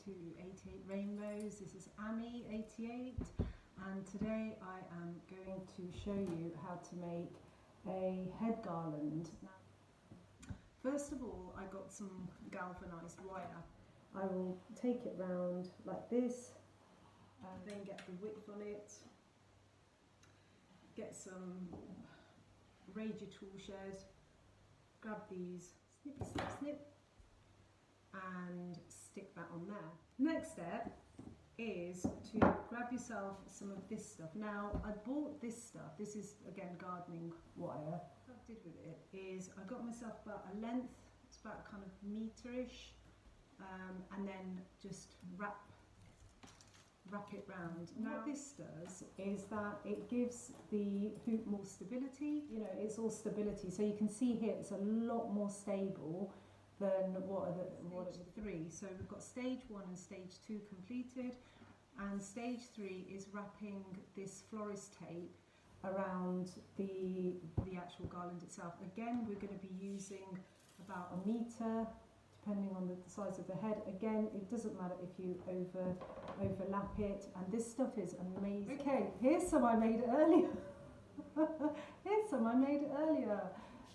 to 88 Rainbows. This is Amy88, and today I am going to show you how to make a head garland. Now, first of all, I got some galvanized wire. I will take it round like this, and then get the width on it, get some Ranger tool shed, grab these, snippy snip snip, and stick that on there. Next step is to grab yourself some of this stuff. Now, I bought this stuff. This is again gardening wire. What I did with it is I got myself about a length, it's about kind of metre-ish, and then just wrap it round. Now what this does is that it gives the hoop more stability. You know, it's all stability. So you can see here it's a lot more stable than what stage 3. So we've got stage 1 and stage 2 completed, and stage 3 is wrapping this florist tape around the actual garland itself. Again, we're going to be using about a metre, depending on the size of the head. Again, it doesn't matter if you overlap it, and this stuff is amazing. Okay, here's some I made earlier. Here's some I made earlier.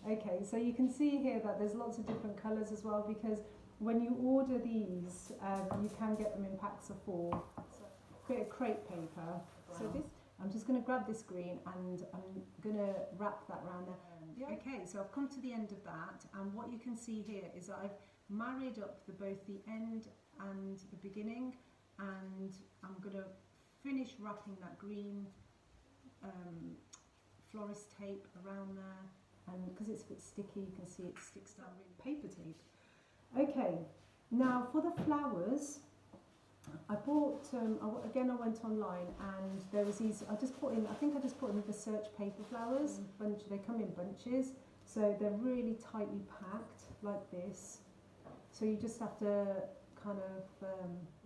Okay, so you can see here that there's lots of different colours as well, because when you order these, you can get them in packs of 4. So, a bit of crepe paper. Wow. So this, I'm just going to grab this green and I'm going to wrap that around there. Yeah. Okay, so I've come to the end of that, and what you can see here is that I've married up both the end and the beginning, and I'm going to finish wrapping that green florist tape around there. And because it's a bit sticky, you can see it sticks down really. Paper tape. Okay, now for the flowers, I bought, again I went online, and there was these, I think I just put in the search paper flowers. They come in bunches, so they're really tightly packed like this. So you just have to kind of,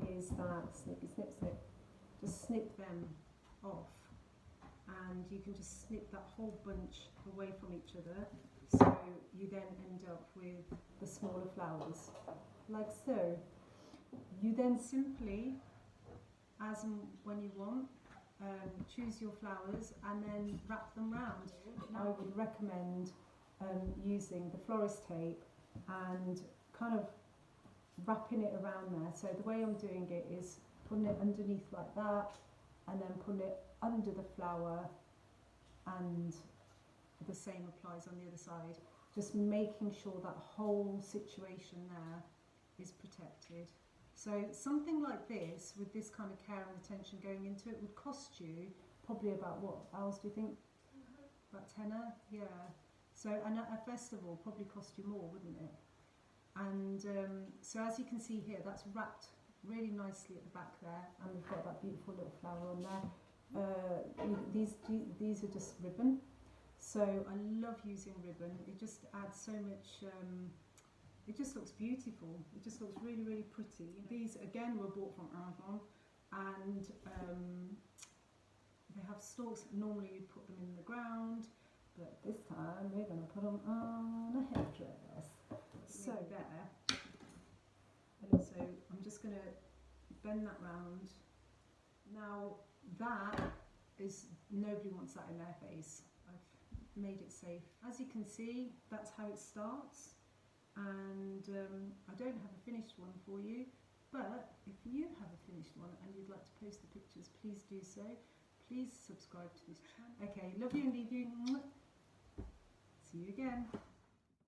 here's that, snippy snip snip, just snip them off. And you can just snip that whole bunch away from each other, so you then end up with the smaller flowers, like so. You then simply, as and when you want, choose your flowers and then wrap them round. I would recommend using the florist tape and kind of wrapping it around there. So the way I'm doing it is putting it underneath like that, and then putting it under the flower, and the same applies on the other side. Just making sure that whole situation there is protected. So something like this, with this kind of care and attention going into it, would cost you probably about, what else do you think? About tenner? Yeah. So, and at a festival probably cost you more, wouldn't it? And so as you can see here, that's wrapped really nicely at the back there, and we've got that beautiful little flower on there. These are just ribbon, so I love using ribbon. It just adds so much, it just looks beautiful, it just looks really, really pretty. These again were bought from Amazon, and they have stalks. Normally you put them in the ground, but this time we're going to put them on a headdress. So there, and so I'm just going to bend that round. Now that is, nobody wants that in their face. I've made it safe. As you can see, that's how it starts, and I don't have a finished one for you, but if you have a finished one and you'd like to post the pictures, please do so. Please subscribe to this channel. Okay, love you and leave you. See you again.